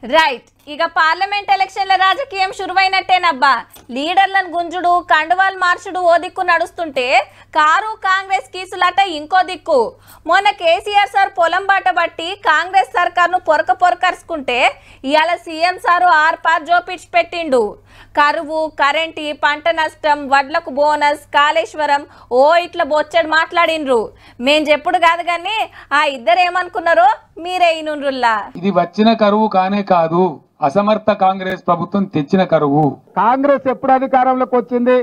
Right ఇక parliament ఎలక్షన్ల రాజకీయం షురువైనట్టేనబ్బా. లీడర్లను గుంజుడు కండువాల్ మార్చుడు ఓ దిక్కు నడుస్తుంటే కారు కాంగ్రెస్ కీసులట ఇంకో దిక్కు. మొన్న కేసీఆర్ సార్ పొలం బాట బట్టి కాంగ్రెస్ సర్కార్ను పొరకరుచుకుంటే ఇవాళ సీఎం సారు ఆర్పార్ జోపిడ్చి పెట్టిండు. కరువు, కరెంటు, పంట నష్టం, వడ్లకు బోనస్, కాళేశ్వరం ఓ ఇట్లా బొచ్చడు మాట్లాడినరు. మేం చెప్పుడు కాదు కానీ ఆ ఇద్దరు ఏమనుకున్నారో మీరే ఇనుండ్రుల్లా. ఇది వచ్చిన కరువు కానే కాదు, అసమర్థ కాంగ్రెస్ ప్రభుత్వం తెచ్చిన కరువు. కాంగ్రెస్ ఎప్పుడు అధికారంలోకి వచ్చింది?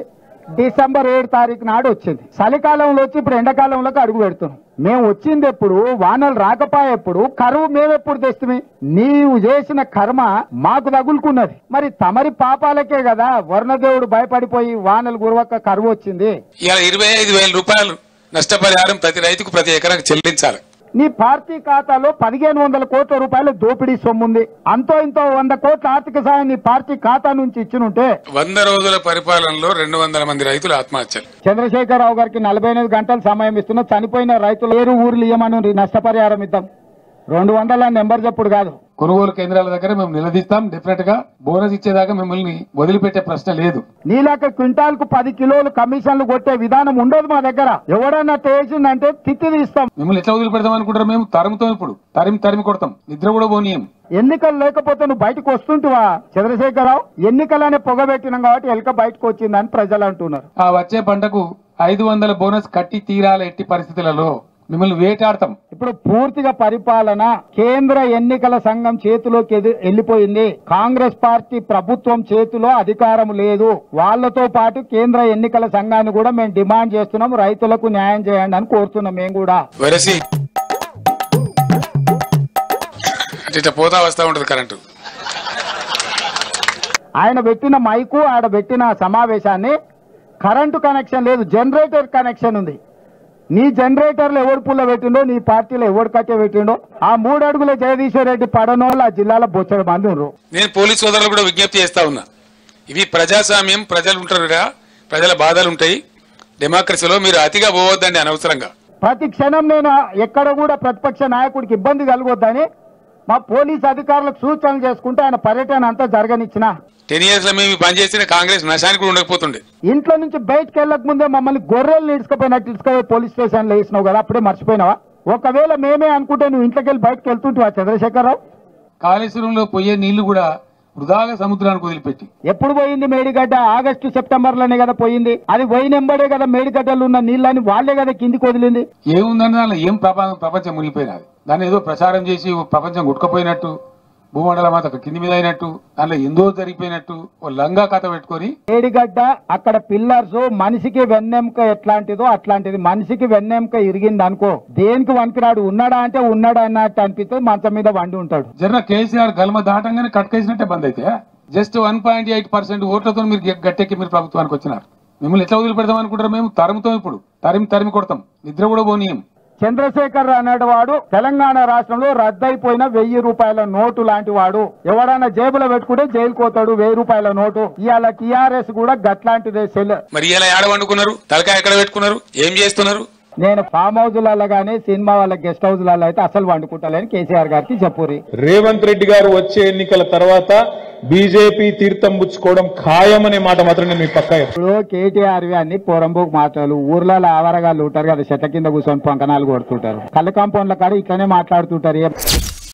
డిసెంబర్ 7 తారీఖు నాడు వచ్చింది. చలికాలంలో వచ్చి ఇప్పుడు ఎండాకాలంలోకి అడుగు పెడుతున్నాం. మేము వచ్చింది ఎప్పుడు, వానలు రాకపోయేప్పుడు, కరువు మేమెప్పుడు తెస్తుంది? నీవు చేసిన కర్మ మాకు తగులుకున్నది. మరి తమరి పాపాలకే కదా వర్ణదేవుడు భయపడిపోయి వానలు గురవక కరువు వచ్చింది. ఇలా 25,000 రూపాయలు నష్టపరిహారం ప్రతి రైతుకు ప్రతి ఎకరాకు చెల్లించాలి. నీ పార్టీ ఖాతాలో 1500 కోట్ల రూపాయల దోపిడీ సొమ్ముంది. అంతో ఇంతో 100 కోట్ల ఆర్థిక సాయం నీ పార్టీ ఖాతా నుంచి ఇచ్చినుంటే 100 రోజుల పరిపాలనలో 200 మంది రైతులు ఆత్మహత్యలు. చంద్రశేఖరరావు గారికి 48 గంటలు సమయం ఇస్తున్నా. చనిపోయిన రైతులు ఊర్లు ఇయ్యమని నష్టపరిహారం ఇద్దాం. 200 నెంబర్ చెప్పుడు కాదు. కొనుగోలు కేంద్రాల దగ్గర మేము నిలదీస్తాం. డెఫినెట్ గా బోనస్ ఇచ్చేదాకా మిమ్మల్ని వదిలిపెట్టే ప్రశ్న లేదు. నీలాక క్వింటాల్ కు 10 కిలోలు కమిషన్లు కొట్టే విధానం ఉండదు మా దగ్గర. ఎవడన్నా చేసిందంటే తిత్తి తీస్తాం. మిమ్మల్ని ఎట్లా వదిలిపెడతాం అనుకుంటారు? మేము తరుముతాం. ఇప్పుడు తరిమి కొడతాం. నిద్ర కూడా పోనీయం. ఎన్నికలు లేకపోతే నువ్వు బయటకు వస్తుంటువా చంద్రశేఖరరావు? ఎన్నికలనే పొగబెట్టినాం కాబట్టి ఎలక బయటకు వచ్చిందని ప్రజలు అంటున్నారు. ఆ వచ్చే పంటకు 500 బోనస్ కట్టి తీరాల ఎట్టి పరిస్థితులలో మిమ్మల్ని వేటాడతాం. ఇప్పుడు పూర్తిగా పరిపాలన కేంద్ర ఎన్నికల సంఘం చేతిలోకి వెళ్లిపోయింది. కాంగ్రెస్ పార్టీ ప్రభుత్వం చేతిలో అధికారం లేదు. వాళ్లతో పాటు కేంద్ర ఎన్నికల సంఘాన్ని కూడా మేము డిమాండ్ చేస్తున్నాం. రైతులకు న్యాయం చేయండి అని కోరుతున్నాం. మేము కూడా పోతా వస్తా ఉంటది కరెంటు. ఆయన పెట్టిన మైకు, ఆడ పెట్టిన సమావేశాన్ని కరెంటు కనెక్షన్ లేదు, జనరేటర్ కనెక్షన్ ఉంది. నీ జనరేటర్లు ఎవడు పుల్ల పెట్టిండో, నీ పార్టీలో ఎవడు కట్టే పెట్టిండో. ఆ 3 అడుగుల జగదీశ్వర్ రెడ్డి పడనోళ్ళు ఆ జిల్లాలో బొచ్చడు మంది ఉన్నారు. నేను పోలీస్ సోదరులు కూడా విజ్ఞప్తి చేస్తా ఉన్నా. ఇవి ప్రజాస్వామ్యం, ప్రజలు ఉంటారుగా, ప్రజల బాధలు ఉంటాయి. డెమోక్రసీలో మీరు అతిగా పోవద్దండి అనవసరంగా. ప్రతి క్షణం నేను ఎక్కడ కూడా ప్రతిపక్ష నాయకుడికి ఇబ్బంది కలగొద్దని మా పోలీస్ అధికారులకు సూచనలు చేసుకుంటే ఆయన పర్యటన అంతా జరగనిచ్చిన 10 years లో మేము పనిచేసిన కాంగ్రెస్ నశానికి కూడా ఉండకపోతుండే. ఇంట్లో నుంచి బయటకు వెళ్ళక ముందే మమ్మల్ని గొర్రెలు ఇడుచుకుపోయినట్టు ఇడుచుకుపోయి పోలీస్ స్టేషన్ లో వేసినావు కదా, అప్పుడే మర్చిపోయినావా? ఒకవేళ మేమే అనుకుంటే నువ్వు ఇంట్లోకి వెళ్ళి బయటకు వెళ్తుంటావా చంద్రశేఖరరావు? కాళేశ్వరంలో పోయే నీళ్లు కూడా వృధాగా సముద్రానికి వదిలిపెట్టి ఎప్పుడు పోయింది మేడిగడ్డ? ఆగస్టు సెప్టెంబర్ లోనే కదా పోయింది. అది పోయినెంబడే కదా మేడిగడ్డలు ఉన్న నీళ్ళని వాళ్లే కదా కిందికి వదిలింది. ఏముందని దానిలో ఏం ప్రపంచం మునిగిపోయినది. దాన్ని ఏదో ప్రచారం చేసి ప్రపంచం గుట్టుకుపోయినట్టు, భూమండలం అంతా కింది మీద అయినట్టు, దానిలో ఎందో జరిగిపోయినట్టు ఓ లంగా కథ పెట్టుకొని. మేడిగడ్డ అక్కడ పిల్లర్స్ మనిషికి వెన్నెముక ఎట్లాంటిదో అట్లాంటిది. మనిషికి వెన్నెముక ఇరిగింది అనుకో, దేనికి వనికిరాడు. ఉన్నాడా అంటే ఉన్నాడా అన్నట్టు అనిపిస్తుంది. మంచం మీద వండి ఉంటాడు. జర కేసీఆర్ గల్మ దాటంగానే కట్కేసినట్టే బంద్ అయితే జస్ట్ 1.8% ఓట్లతో మీరు గట్టెక్కి మీరు ప్రభుత్వానికి వచ్చినారు. మిమ్మల్ని ఎట్లా వదిలిపెడతాం అనుకుంటారు? మేము తరుముతాం. ఇప్పుడు తరిమి కొడతాం. నిద్ర కూడా పోనీయం. చంద్రశేఖర్ అనేటి వాడు తెలంగాణ రాష్ట్రంలో రద్దయిపోయిన 1000 రూపాయల నోటు లాంటి వాడు. ఎవడైనా జేబులో పెట్టుకుంటే జైలు కోతాడు. 1000 రూపాయల నోటు. ఇవాళ టీఆర్ఎస్ కూడా గట్లాంటిదే సెల్. మరి ఇలా ఏడ వండుకున్నారు? తలకాయ ఎక్కడ పెట్టుకున్నారు? ఏం చేస్తున్నారు? నేను ఫామ్ హౌజ్లలో గానీ సినిమా వాళ్ళ గెస్ట్ హౌజ్లలో అయితే అసలు వండుకుంటాలని కేసీఆర్ గారికి చెప్పురి. రేవంత్ రెడ్డి గారు వచ్చే ఎన్నికల తర్వాత బీజేపీ తీర్థం పుచ్చుకోవడం ఖాయమనే మాట మాత్రం మీ పక్క. ఇప్పుడు కేటీఆర్ అన్ని పోరంబోకు మాటలు. ఊర్లలో ఆవరగాళ్ళు ఉంటారు కదా, చెట్ల కింద కూర్చొని పొంకనాలు కొడుతుంటారు. కళ్ళు కాంపౌండ్ల కాడ ఇట్లనే మాట్లాడుతుంటారు.